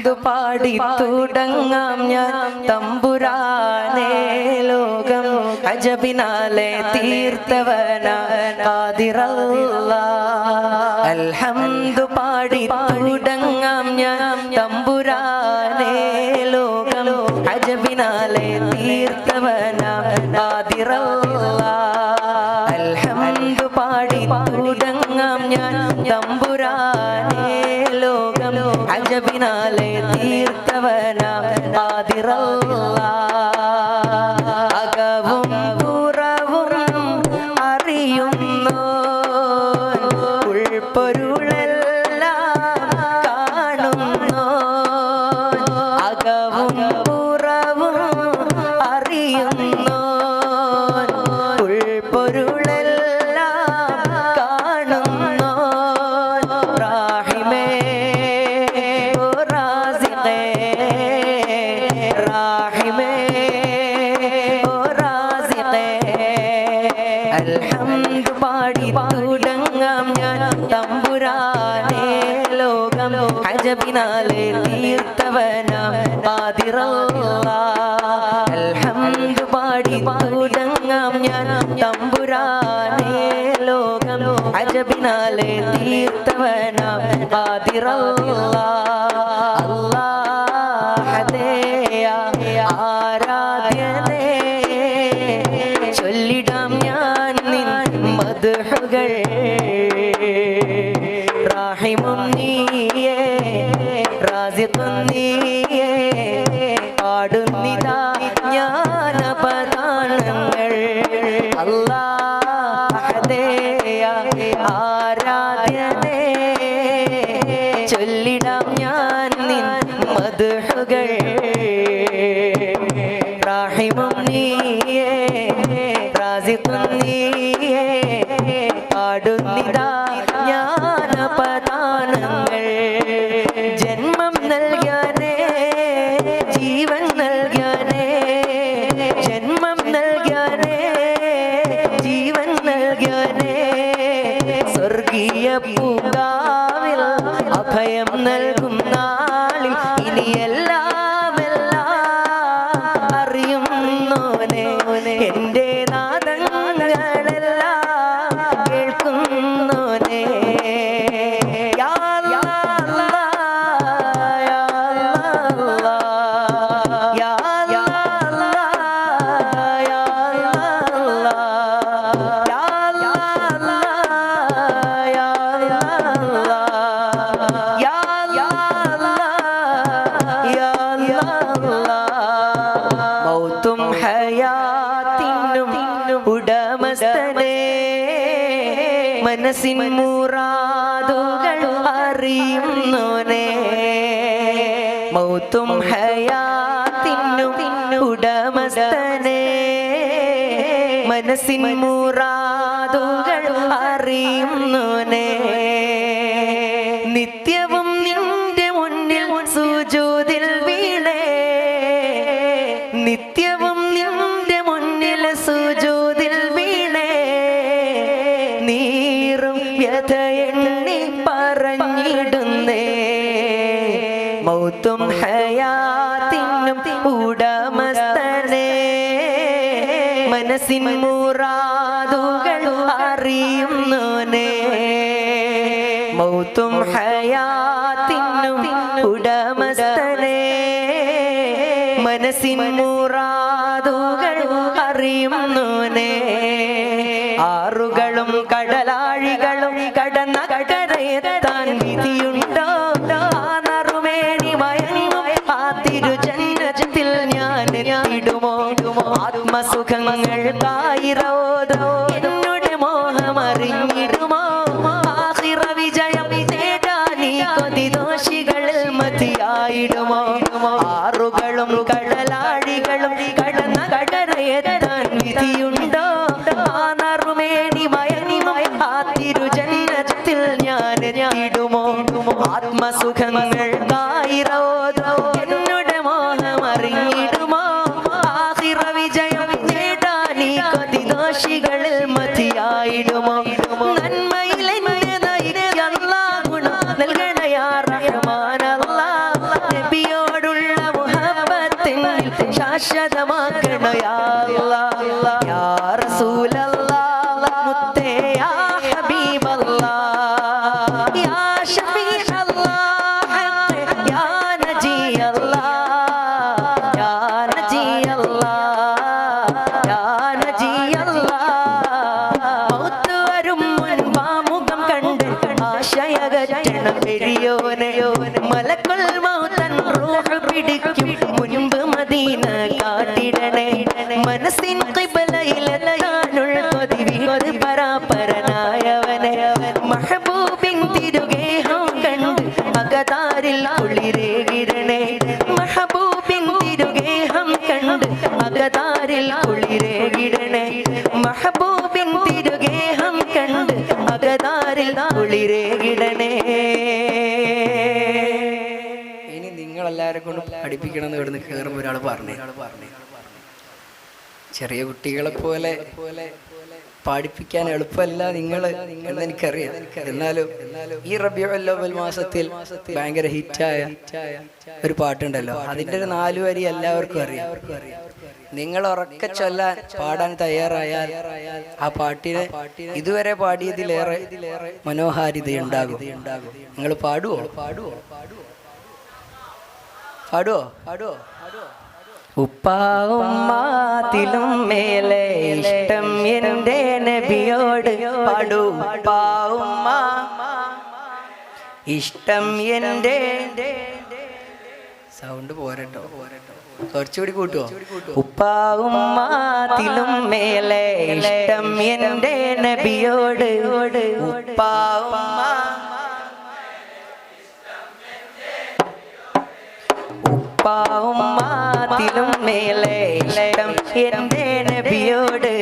പാടി തുടങ്ങാം ഞാൻ തമ്പുരാനേ ലോകം അജബിനാലെ തീർത്തവനാ ഖാദിറല്ലാഹ് അൽഹംദു പാടി തുടങ്ങാം ഞാൻ തമ്പുരാനേ ലോകം അജബിനാലെ തീർത്തവനാ ഖാദിറല്ലാഹ് അൽഹംദു പാടി തുടങ്ങാം ഞാൻ തമ്പുരാനേ ലോകം അജബിനാലെ തീർത്തവനാ ഖാദിറല്ലാഹ് അകവും പുറവും അറിയുന്നോ ഉൾപ്പൊരുളെല്ലാം കാണുന്നോ അകവും പുറവും അറിയുന്നോ ഉൾപ്പൊരുളെല്ലാം കാണുന്നോ റാഹിമേ അൽഹംദു പാടി തുടങ്ങാം ഞാൻ തമ്പുരാനേ ലോകം അജബിനാലെ തീർത്തവനാ ഖാദിറല്ലാഹ് അൽഹംദു പാടി തുടങ്ങാം ഞാൻ തമ്പുരാനേ ലോകം അജബിനാലെ തീർത്തവനാ ഖാദിറല്ലാഹ് അല്ലാഹ് ആരാധ്യനേ ചൊല്ലിടാം ഞാൻ നിൻ മദ്ഹുകൾ റാഹിമും നീയേ റാസിഖും നീയേ പാടുന്നിതാ ജ്ഞാനപദാനങ്ങൾ അല്ലാഹ് ആരാധ്യനേ ചൊല്ലിടാം ഞാൻ നിൻ മദ്ഹുകൾ റാഹിമും നീയേ റാസിഖും നീയേ പാടുന്നിതാ ജ്ഞാനപദാനങ്ങൾ ജന്മം നൽകാനേ ജീവൻ നൽകാനേ ജന്മം നൽകാനേ ജീവൻ നൽകാനേ സ്വർഗീയ പൂങ്കാവിൽ അഭയം നൽകും നാളിൽ ഇനിയെല്ലാം അറിയുന്നോനെ എന്റെ നാദങ്ങളെല്ലാം കേൾക്കുന്നോനെ യാ അല്ലാഹ് യാ അല്ലാഹ് യാ അല്ലാഹ് യാ അല്ലാഹ് യാ അല്ലാഹ് യാ അല്ലാഹ് യാ അല്ലാഹ് യാ അല്ലാഹ് മൗത്തും ഹയാത്തിനും ഉടമസ്ഥനേ മനസ്സിൻ മുറാദുകൾ അറിയുന്നോനെ മൗത്തും ഹയാത്തിനും ഉടമസ്ഥനേ മനസ്സിൻ മുറാദുകൾ അറിയുന്നോനെ നിത്യവും നിന്റെ മുന്നിൽ സുജൂദിൽ വീണേ നിത്യവും നിന്റെ മുന്നിൽ സുജൂദിൽ വീണേ നീറും വ്യഥ എണ്ണി പറഞ്ഞിടുന്നേ മൗത്തും ഹയാത്തിനും ഉടമസ്ഥനേ മനസ്സിൻ മുറാദുകൾ അറിയുന്നോനെ മൗത്തും ഹയാത്തിനും ഉടമസ്ഥനേ മനസ്സിൻ മുറാദുകൾ അറിയുന്നോനെ ആറുകളും കടലാഴികളും കടന്ന കരയെത്താൻ വിധിയുണ്ടോ നറുമേനി മയങ്ങും ആ തിരുജന്നത്തിൽ ഞാൻ ഇടുമോ ആത്മസുഖങ്ങൾക്കായി റോദോ എന്നോട് മോഹമറിഞ്ഞിടുമോ ആഖിറ വിജയം നേടാനീ കൊതി ദോഷികളിൽ മതിയായിടുമോ ആറുകളും കടലാഴികളും കടന്ന കടരയെത്താൻ വിധിയുണ്ടോ ആ നറുമേനി മയങ്ങും ആ തിരുജന്നത്തിൽ ഞാൻ ഇടുമോ ആത്മസുഖങ്ങൾക്കായി റോദോ എന്നോട് മോഹമറിഞ്ഞിടുമോ ആഖിറ വിജയം നേടാനീ കൊതി ദോഷികളിൽ മതിയായിടുമോ നന്മയിൽ നൽകണ യാ റഹ്മാൻ അല്ലാഹ് ശാശ്വതമാക്കണോ യാ അല്ലാഹ് യാ റസൂലല്ലാഹ് മുത്തേ യാ ഹബീബല്ലാഹ് യാ ഷഫീഅല്ലാഹ് യാ നജിയല്ലാഹ് യാ നജിയല്ലാഹ് യാ നജിയല്ലാഹ് മൗത്ത് വരും മുൻപാമുഖം കണ്ട് ആശയകറ്റണം പെരിയോനെ മലക്കുൽ മൗതൻ റൂഹ് പിടിക്കും മുൻപ് മദീന കാട്ടിടണേ മനസ്സിൻ ഖിബ്ലയിലെത്താനുള്ള കൊതി വീട് പരാപരനായവനെ മഹബൂബിൻ തിരുഗേഹം കണ്ട് അകതാരിൽ കുളിരേകിരണേ മഹബൂബിൻ തിരുഗേഹം കണ്ട് അകതാരിൽ കുളിരേകിരണേ മഹബൂബിൻ തിരുഗേഹം കണ്ട് അകതാരിൽ കുളിരേകിടണേ. ഇനി നിങ്ങളെല്ലാവരെ കൊണ്ട് പഠിപ്പിക്കണം എന്ന് ഇവിടുന്ന് കയറുമ്പോൾ ഒരാൾ പറഞ്ഞു ചെറിയ കുട്ടികളെ പോലെ പഠിപ്പിക്കാൻ എളുപ്പമല്ല നിങ്ങൾ എന്ന് എനിക്കറിയാം. എന്നാലും ഈ റബീഉൽ അവ്വൽ മാസത്തിൽ ഭയങ്കര ഹിറ്റായ ഒരു പാട്ടുണ്ടല്ലോ, അതിൻ്റെ ഒരു 4 വരി എല്ലാവർക്കും അറിയാം. നിങ്ങൾ ഉറക്കെ ചൊല്ലാൻ പാടാൻ തയ്യാറായാൽ ആ പാട്ടിനെ ഇതുവരെ പാടിയതിലേറെ മനോഹാരിതയുണ്ടാകും. നിങ്ങൾ പാടുവോ? ഉപ്പാവുമ്മാത്തിലും മേലെ ഇഷ്ടം എൻ്റെ നബിയോട് പാടൂ. ഉപ്പാവുമ്മ ഇഷ്ടം എൻ്റെ സൗണ്ട് പോരട്ടോ, കുറച്ചുകൂടി കൂട്ടുവോ? ഉപ്പാവുമ്മാത്തിലും മേലെ ഇഷ്ടം എൻ്റെ നബിയോട് ഉപ്പാവുമ്മ ഉപ്പാവുമ്മാത്തിലും മേലെ ഇഷ്ടം എൻ്റെ നബിയോട്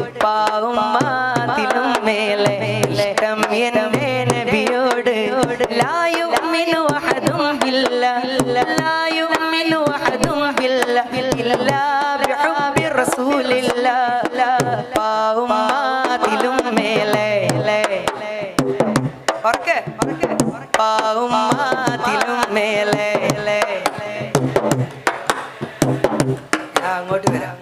ഉപ്പാവുമ്മാത്തിലും മേലെ ഇഷ്ടം എൻ്റെ നബിയോട് ലാ യുഅ്മിനു അഹദും ബില്ലാഹി ലാ യുഅ്മിനു അഹദും ബില്ലാഹി ഇല്ലാ ബിഹുബ്ബി റസൂലില്ലാഹ് ഉപ്പാവുമ്മാത്തിലും മേലെ ഉപ്പാവുമ്മാത്തിലും മേലെ അങ്ങോട്ട് വരാം.